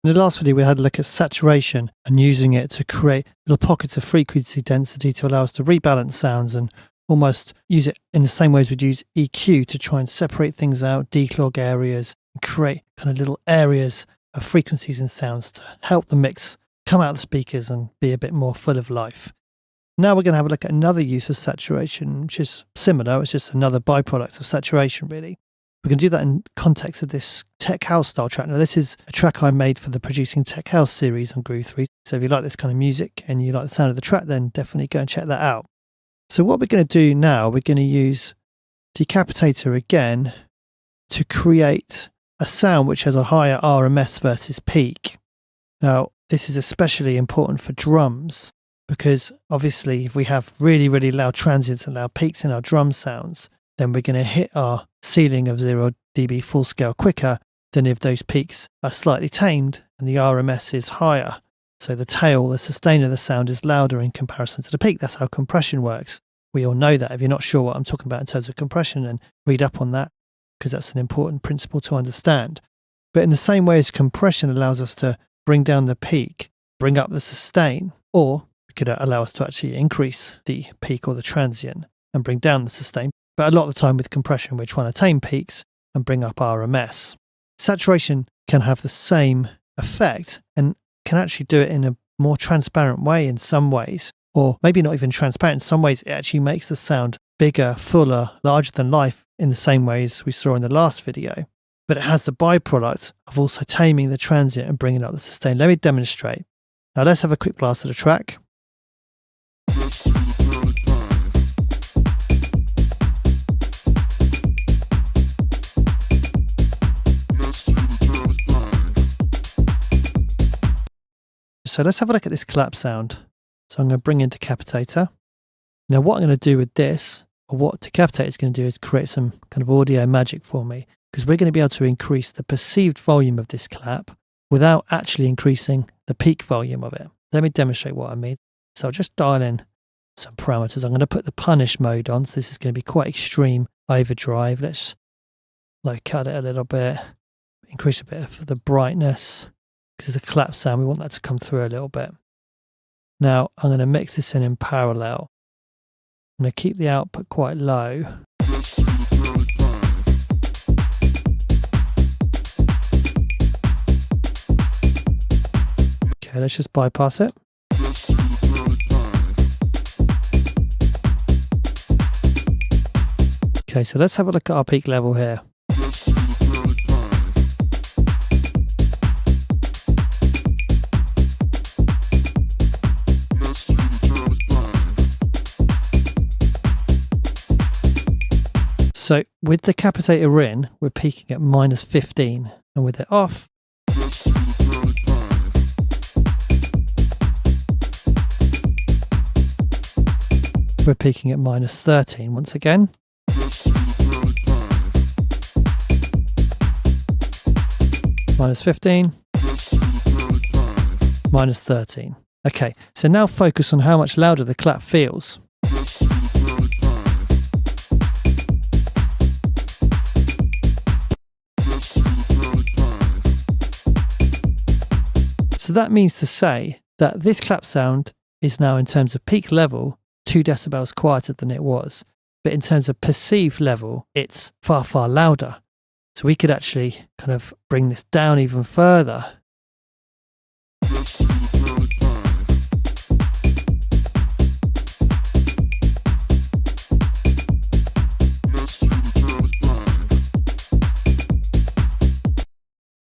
In the last video, we had a look at saturation and using it to create little pockets of frequency density to allow us to rebalance sounds and almost use it in the same way as we'd use EQ to try and separate things out, declog areas, and create kind of little areas of frequencies and sounds to help the mix come out of the speakers and be a bit more full of life. Now we're going to have a look at another use of saturation, which is similar. It's just another byproduct of saturation, really. We're going to do that in context of this tech house style track. Now, this is a track I made for the Producing Tech House series on Groove 3. So if you like this kind of music and you like the sound of the track, then definitely go and check that out. So what we're going to do now, we're going to use Decapitator again to create a sound which has a higher RMS versus peak. Now, this is especially important for drums because obviously if we have really, really loud transients and loud peaks in our drum sounds, then we're going to hit our ceiling of 0 dB full scale quicker than if those peaks are slightly tamed and the RMS is higher. So the tail, the sustain of the sound is louder in comparison to the peak. That's how compression works. We all know that. If you're not sure what I'm talking about in terms of compression, then read up on that because that's an important principle to understand. But in the same way as compression allows us to bring down the peak, bring up the sustain, or it could allow us to actually increase the peak or the transient and bring down the sustain. But a lot of the time with compression, we're trying to tame peaks and bring up RMS. Saturation can have the same effect and can actually do it in a more transparent way in some ways, or maybe not even transparent. In some ways, it actually makes the sound bigger, fuller, larger than life in the same ways we saw in the last video. But it has the byproduct of also taming the transient and bringing up the sustain. Let me demonstrate. Now let's have a quick blast of the track. So let's have a look at this clap sound. So I'm going to bring in Decapitator. Now what I'm going to do with this, or what Decapitator is going to do, is create some kind of audio magic for me, because we're going to be able to increase the perceived volume of this clap without actually increasing the peak volume of it. Let me demonstrate what I mean. So I'll just dial in some parameters. I'm going to put the punish mode on, so this is going to be quite extreme overdrive. Let's cut it a little bit, increase a bit of the brightness. Because it's a clap sound, we want that to come through a little bit. Now I'm going to mix this in parallel. I'm going to keep the output quite low. Okay, let's just bypass it. Okay, so let's have a look at our peak level here. So with the Decapitator in, we're peaking at -15, and with it off, we're peaking at -13 once again. -15, -13. Okay, so now focus on how much louder the clap feels. So that means to say that this clap sound is now, in terms of peak level, 2 decibels quieter than it was. But in terms of perceived level, it's far, far louder. So we could actually kind of bring this down even further.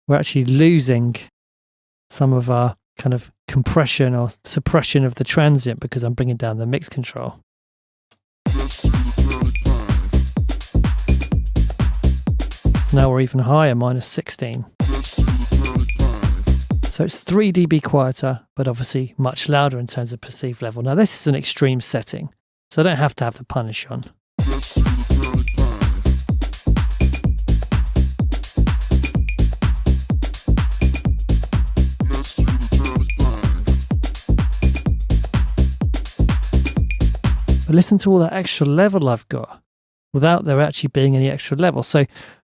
We're actually losing some of our kind of compression or suppression of the transient because I'm bringing down the mix control. Now we're even higher, -16. So it's 3 dB quieter, but obviously much louder in terms of perceived level. Now this is an extreme setting, so I don't have to have the punish on. But listen to all that extra level I've got without there actually being any extra level. So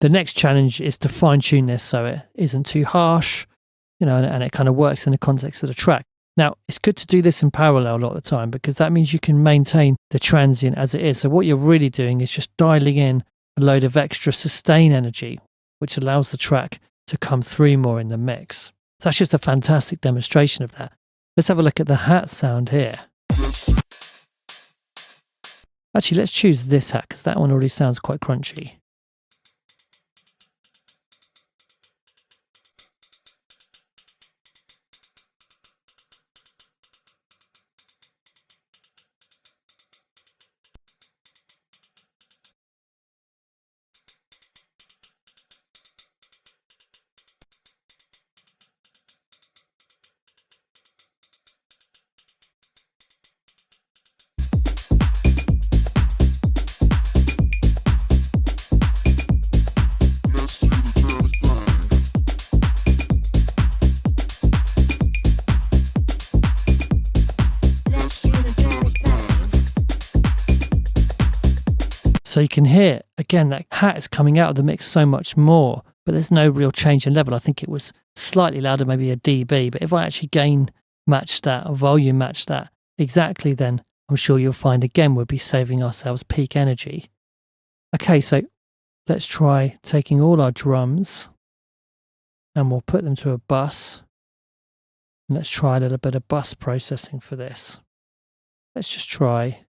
the next challenge is to fine tune this so it isn't too harsh, and it kind of works in the context of the track. Now, it's good to do this in parallel a lot of the time because that means you can maintain the transient as it is. So what you're really doing is just dialing in a load of extra sustain energy, which allows the track to come through more in the mix. So that's just a fantastic demonstration of that. Let's have a look at the hat sound here. Actually, let's choose this hat because that one already sounds quite crunchy. So you can hear, again, that hat is coming out of the mix so much more, but there's no real change in level. I think it was slightly louder, maybe a dB, but if I actually gain match that or volume match that exactly, then I'm sure you'll find, again, we'll be saving ourselves peak energy. Okay, so let's try taking all our drums and we'll put them to a bus. And let's try a little bit of bus processing for this. Let's just try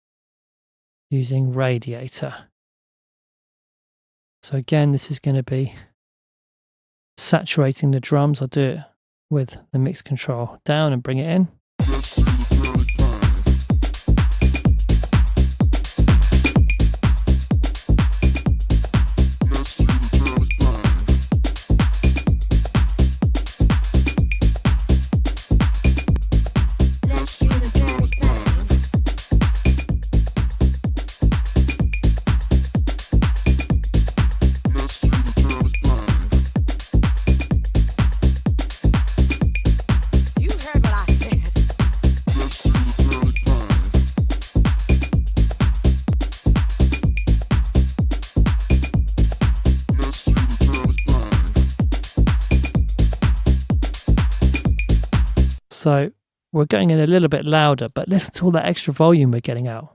using Radiator. So again, this is going to be saturating the drums. I'll do it with the mix control down and bring it in. So we're going in a little bit louder, but listen to all that extra volume we're getting out.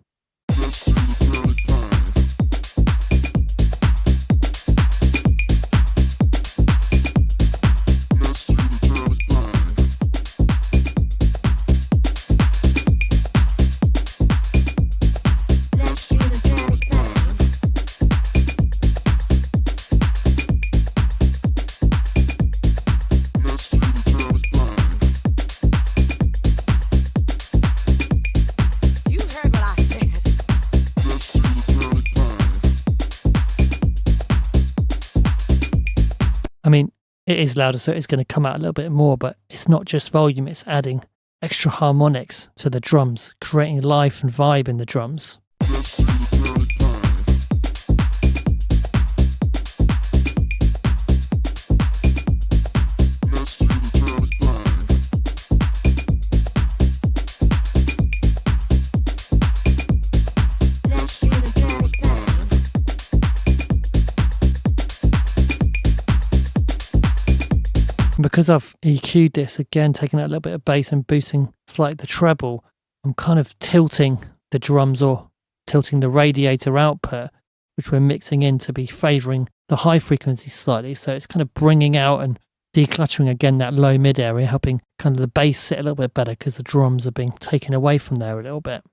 I mean, it is louder, so it's going to come out a little bit more, but it's not just volume, it's adding extra harmonics to the drums, creating life and vibe in the drums. Because I've EQ'd this, again, taking out a little bit of bass and boosting slightly the treble, I'm kind of tilting the drums or tilting the radiator output, which we're mixing in to be favouring the high frequency slightly. So it's kind of bringing out and decluttering again that low mid area, helping kind of the bass sit a little bit better because the drums are being taken away from there a little bit.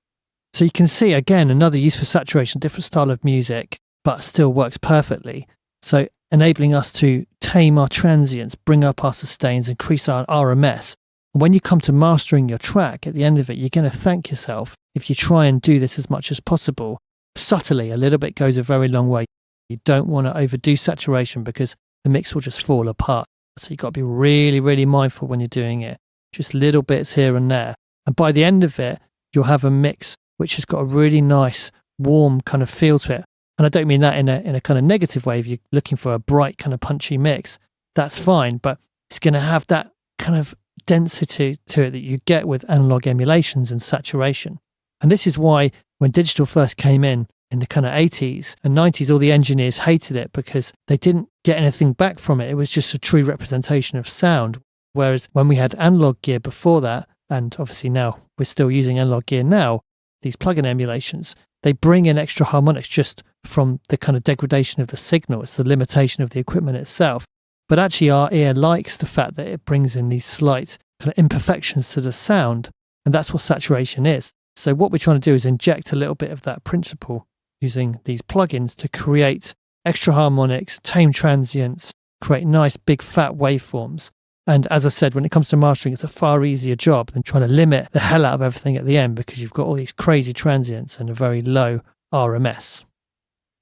So you can see, again, another use for saturation, different style of music, but still works perfectly. So enabling us to tame our transients, bring up our sustains, increase our RMS. And when you come to mastering your track, at the end of it, you're going to thank yourself if you try and do this as much as possible. Subtly, a little bit goes a very long way. You don't want to overdo saturation because the mix will just fall apart. So you've got to be really, really mindful when you're doing it. Just little bits here and there. And by the end of it, you'll have a mix which has got a really nice, warm kind of feel to it. And I don't mean that in a kind of negative way. If you're looking for a bright kind of punchy mix, that's fine. But it's going to have that kind of density to it that you get with analog emulations and saturation. And this is why when digital first came in the kind of 80s and 90s, all the engineers hated it because they didn't get anything back from it. It was just a true representation of sound. Whereas when we had analog gear before that, and obviously now we're still using analog gear now, these plugin emulations, they bring in extra harmonics just from the kind of degradation of the signal. It's the limitation of the equipment itself. But actually our ear likes the fact that it brings in these slight kind of imperfections to the sound. And that's what saturation is. So what we're trying to do is inject a little bit of that principle using these plugins to create extra harmonics, tame transients, create nice big fat waveforms. And as I said, when it comes to mastering, it's a far easier job than trying to limit the hell out of everything at the end, because you've got all these crazy transients and a very low RMS.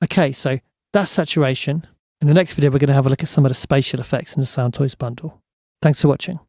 Okay, so that's saturation. In the next video, we're going to have a look at some of the spatial effects in the Sound Toys bundle. Thanks for watching.